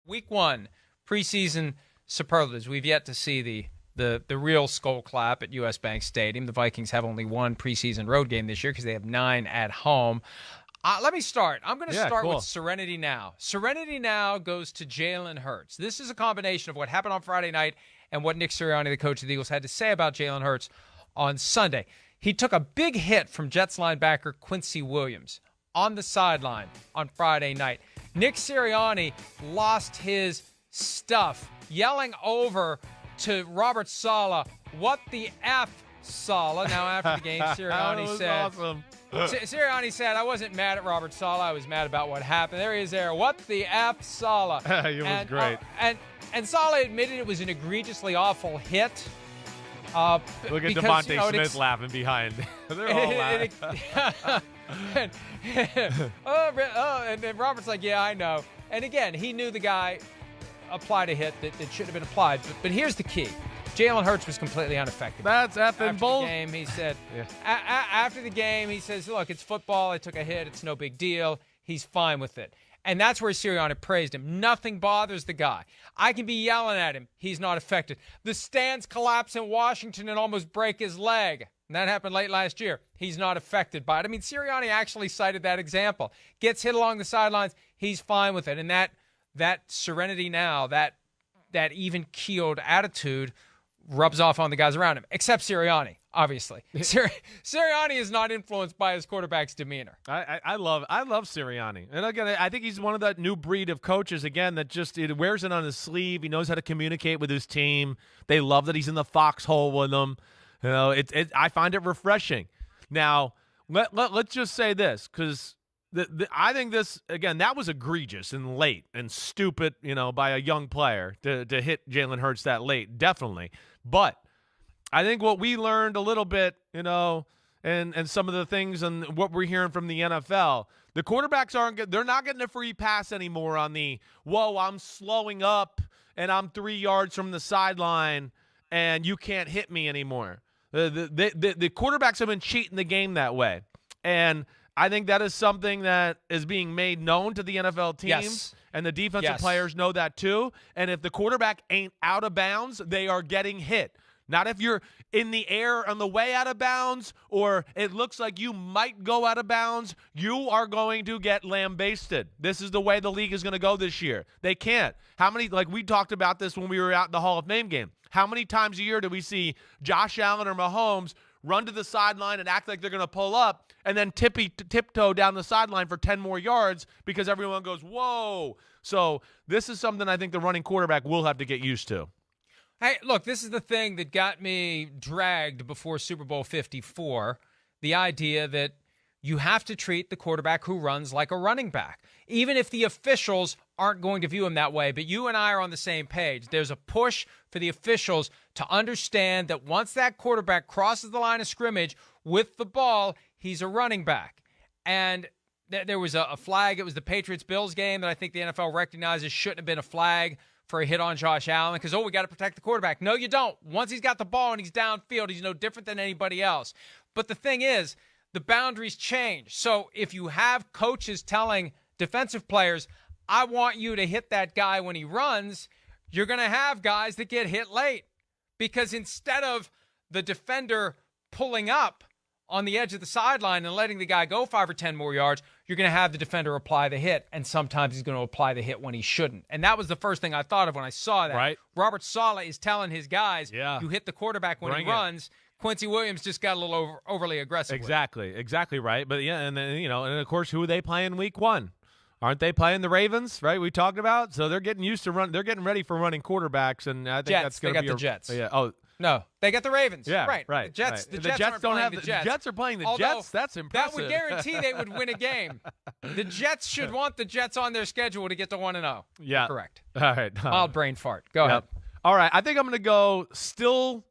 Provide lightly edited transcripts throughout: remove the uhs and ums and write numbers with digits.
Week 1, preseason superlatives. We've yet to see the real skull clap at U.S. Bank Stadium. The Vikings have only one preseason road game this year because they have 9 at home. Let me start. I'm going to start with Serenity Now. Serenity Now goes to Jalen Hurts. This is a combination of what happened on Friday night and what Nick Sirianni, the coach of the Eagles, had to say about Jalen Hurts on Sunday. He took a big hit from Jets linebacker Quincy Williams on the sideline on Friday night. Nick Sirianni lost his stuff, yelling over to Robert Saleh, "What the F, Saleh?" Now, after the game, Sirianni said, awesome. Sirianni said, "I wasn't mad at Robert Saleh. I was mad about what happened." There he is there. "What the F, Saleh?" It was great. And Saleh admitted it was an egregiously awful hit. Look at Devontae Smith laughing behind. They're all laughing. And then Robert's like, "Yeah, I know." And again, he knew the guy applied a hit that shouldn't have been applied. But here's the key. Jalen Hurts was completely unaffected. That's effing bull. After the game, he said, after the game, he says, "Look, it's football. I took a hit. It's no big deal." He's fine with it. And that's where Sirianni praised him. Nothing bothers the guy. I can be yelling at him. He's not affected. The stands collapse in Washington and almost break his leg. And that happened late last year. He's not affected by it. I mean, Sirianni actually cited that example. Gets hit along the sidelines. He's fine with it. And that Serenity Now, that even-keeled attitude rubs off on the guys around him, except Sirianni, obviously. Sirianni is not influenced by his quarterback's demeanor. I love Sirianni. And again, I think he's one of that new breed of coaches, again, that just wears it on his sleeve. He knows how to communicate with his team. They love that he's in the foxhole with them. You know, I find it refreshing. Now, let's just say this, because I think this, again, that was egregious and late and stupid, by a young player to hit Jalen Hurts that late, definitely. But I think what we learned a little bit, and some of the things and what we're hearing from the NFL, the quarterbacks they're not getting a free pass anymore on whoa, I'm slowing up and I'm 3 yards from the sideline and you can't hit me anymore. The quarterbacks have been cheating the game that way. And I think that is something that is being made known to the NFL teams. Yes. And the defensive players know that too. And if the quarterback ain't out of bounds, they are getting hit. Not if you're in the air on the way out of bounds or it looks like you might go out of bounds, you are going to get lambasted. This is the way the league is going to go this year. They can't. How many, like we talked about this when we were out in the Hall of Fame game. How many times a year do we see Josh Allen or Mahomes run to the sideline and act like they're going to pull up and then tiptoe down the sideline for 10 more yards because everyone goes, whoa. So this is something I think the running quarterback will have to get used to. Hey, look, this is the thing that got me dragged before Super Bowl 54, the idea that you have to treat the quarterback who runs like a running back, even if the officials aren't going to view him that way. But you and I are on the same page. There's a push for the officials to understand that once that quarterback crosses the line of scrimmage with the ball, he's a running back. And there was a flag. It was the Patriots-Bills game that I think the NFL recognizes shouldn't have been a flag for a hit on Josh Allen because, we got to protect the quarterback. No, you don't. Once he's got the ball and he's downfield, he's no different than anybody else. But the thing is, the boundaries change. So if you have coaches telling defensive players, I want you to hit that guy when he runs, you're going to have guys that get hit late because instead of the defender pulling up on the edge of the sideline and letting the guy go 5 or 10 more yards, you're going to have the defender apply the hit, and sometimes he's going to apply the hit when he shouldn't. And that was the first thing I thought of when I saw that. Right. Robert Saleh is telling his guys, you hit the quarterback when he runs. Quincy Williams just got a little overly aggressive. Exactly right. But yeah, and then, and of course, who are they playing week 1? Aren't they playing the Ravens, right? We talked about. So they're getting used to run. They're getting ready for running quarterbacks, and I think that's going to be the Jets. Yeah. Oh. No, they got the Ravens. Yeah, right. The Jets don't have the Jets. The Jets are playing the Jets. That's impressive. That would guarantee they would win a game. The Jets should want the Jets on their schedule to get to 1-0. Yeah. Correct. All right. Mild brain fart. Go ahead. All right. I think I'm going to go still,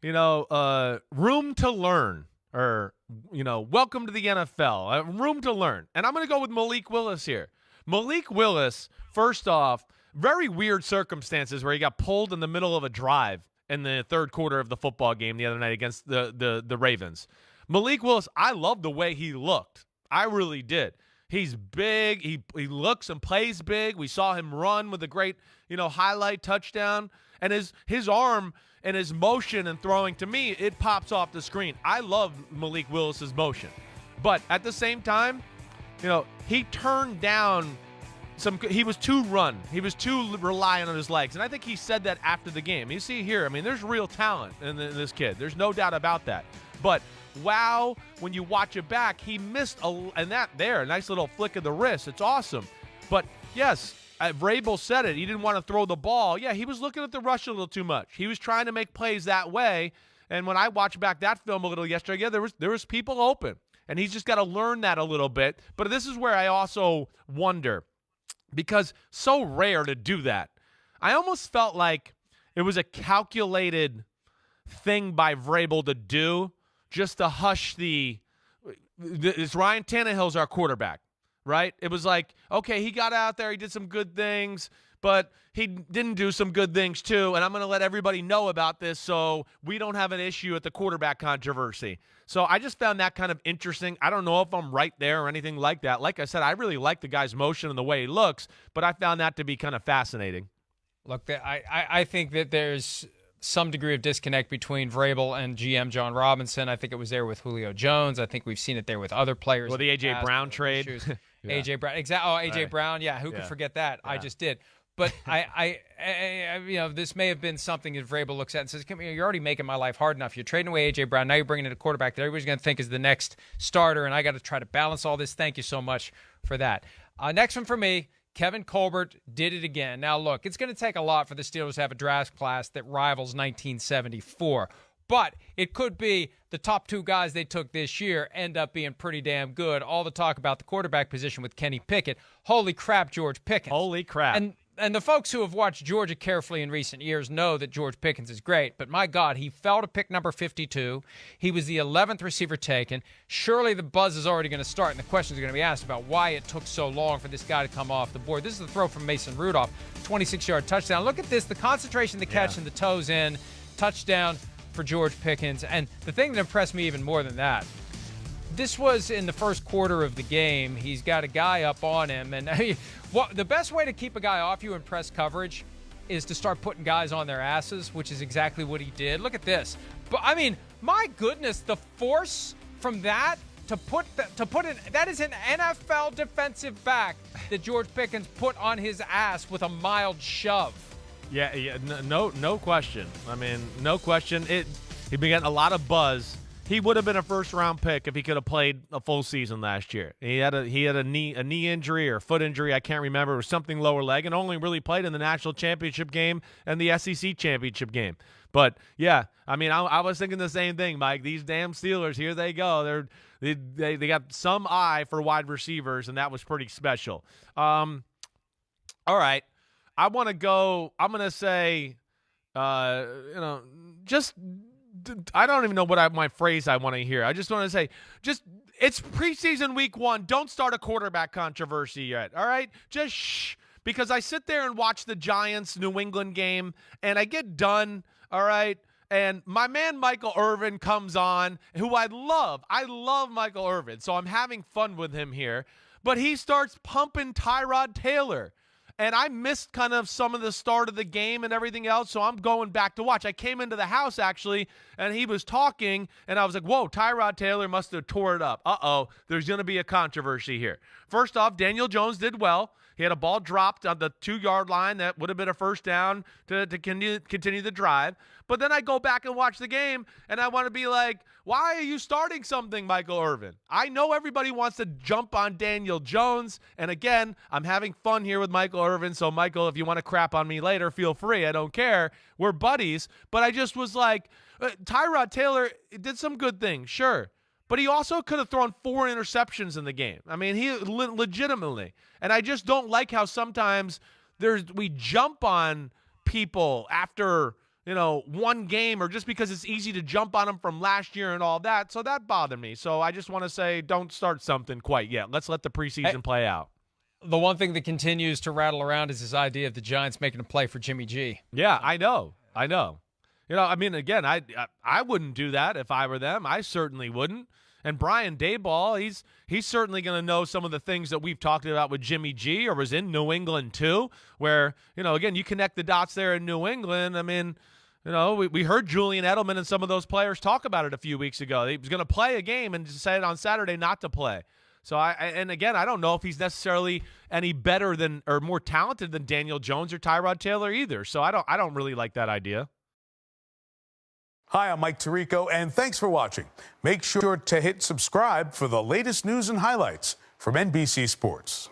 room to learn or, welcome to the NFL. Room to learn. And I'm going to go with Malik Willis here. Malik Willis, first off, very weird circumstances where he got pulled in the middle of a drive in the third quarter of the football game the other night against the Ravens. Malik Willis, I love the way he looked. I really did. He's big. He looks and plays big. We saw him run with a great, highlight touchdown. And his arm and his motion and throwing, to me, it pops off the screen. I love Malik Willis's motion. But at the same time, he turned down he was too run. He was too reliant on his legs. And I think he said that after the game. You see here, there's real talent in this kid. There's no doubt about that. But wow, when you watch it back, he missed a nice little flick of the wrist. It's awesome. But yes, Vrabel said it. He didn't want to throw the ball. Yeah, he was looking at the rush a little too much. He was trying to make plays that way. And when I watched back that film a little yesterday, yeah, there was people open. And he's just got to learn that a little bit. But this is where I also wonder, because so rare to do that. I almost felt like it was a calculated thing by Vrabel to do just to hush it's Ryan Tannehill's our quarterback, right? It was like, okay, he got out there, he did some good things, but he didn't do some good things too, and I'm going to let everybody know about this so we don't have an issue at the quarterback controversy. So I just found that kind of interesting. I don't know if I'm right there or anything like that. Like I said, I really like the guy's motion and the way he looks, but I found that to be kind of fascinating. Look, I think that there's some degree of disconnect between Vrabel and GM John Robinson. I think it was there with Julio Jones. I think we've seen it there with other players. Well, the A.J. Brown trade. Yeah. A.J. Brown. Exactly. Oh, A.J. Right. Brown. Yeah, who could forget that? Yeah. I just did. But I this may have been something that Vrabel looks at and says, "Come here, you're already making my life hard enough. You're trading away A.J. Brown. Now you're bringing in a quarterback that everybody's going to think is the next starter, and I got to try to balance all this. Thank you so much for that." Next one for me, Kevin Colbert did it again. Now, look, it's going to take a lot for the Steelers to have a draft class that rivals 1974. But it could be the top two guys they took this year end up being pretty damn good. All the talk about the quarterback position with Kenny Pickett. Holy crap, George Pickens. Holy crap. And the folks who have watched Georgia carefully in recent years know that George Pickens is great. But my God, he fell to pick number 52. He was the 11th receiver taken. Surely the buzz is already going to start, and the questions are going to be asked about why it took so long for this guy to come off the board. This is the throw from Mason Rudolph, 26-yard touchdown. Look at this, the concentration, the catch, and the toes in. Touchdown for George Pickens. And the thing that impressed me even more than that, this was in the first quarter of the game. He's got a guy up on him. And the best way to keep a guy off you in press coverage is to start putting guys on their asses, which is exactly what he did. Look at this. But my goodness, the force from that that is an NFL defensive back that George Pickens put on his ass with a mild shove. Yeah, no question. No question. He'd been getting a lot of buzz. He would have been a first-round pick if he could have played a full season last year. He had a knee injury or foot injury, I can't remember. It was something lower leg, and only really played in the national championship game and the SEC championship game. But yeah, I was thinking the same thing, Mike. These damn Steelers, here they go. They got some eye for wide receivers, and that was pretty special. All right, I'm gonna say, just. I don't even know what my phrase I want to hear. I just want to say, it's preseason week 1. Don't start a quarterback controversy yet, all right? Just shh. Because I sit there and watch the Giants-New England game, and I get done, all right? And my man Michael Irvin comes on, who I love. I love Michael Irvin, so I'm having fun with him here. But he starts pumping Tyrod Taylor. And I missed kind of some of the start of the game and everything else, so I'm going back to watch. I came into the house, actually, and he was talking, and I was like, whoa, Tyrod Taylor must have tore it up. Uh-oh, there's going to be a controversy here. First off, Daniel Jones did well. He had a ball dropped on the 2-yard line that would have been a first down to continue the drive. But then I go back and watch the game, and I want to be like, why are you starting something, Michael Irvin? I know everybody wants to jump on Daniel Jones. And again, I'm having fun here with Michael Irvin. So, Michael, if you want to crap on me later, feel free. I don't care. We're buddies. But I just was like, Tyrod Taylor did some good things, sure. But he also could have thrown 4 interceptions in the game. He legitimately. And I just don't like how sometimes we jump on people after, one game, or just because it's easy to jump on them from last year and all that. So that bothered me. So I just want to say, don't start something quite yet. Let's let the preseason play out. The one thing that continues to rattle around is this idea of the Giants making a play for Jimmy G. Yeah, I know. Again, I wouldn't do that if I were them. I certainly wouldn't. And Brian Daboll, he's certainly going to know some of the things that we've talked about with Jimmy G, or was in New England too, where, again, you connect the dots there in New England. I mean, we heard Julian Edelman and some of those players talk about it a few weeks ago. He was going to play a game and decided on Saturday not to play. So and again, I don't know if he's necessarily any better than or more talented than Daniel Jones or Tyrod Taylor either. So I don't really like that idea. Hi, I'm Mike Tirico, and thanks for watching. Make sure to hit subscribe for the latest news and highlights from NBC Sports.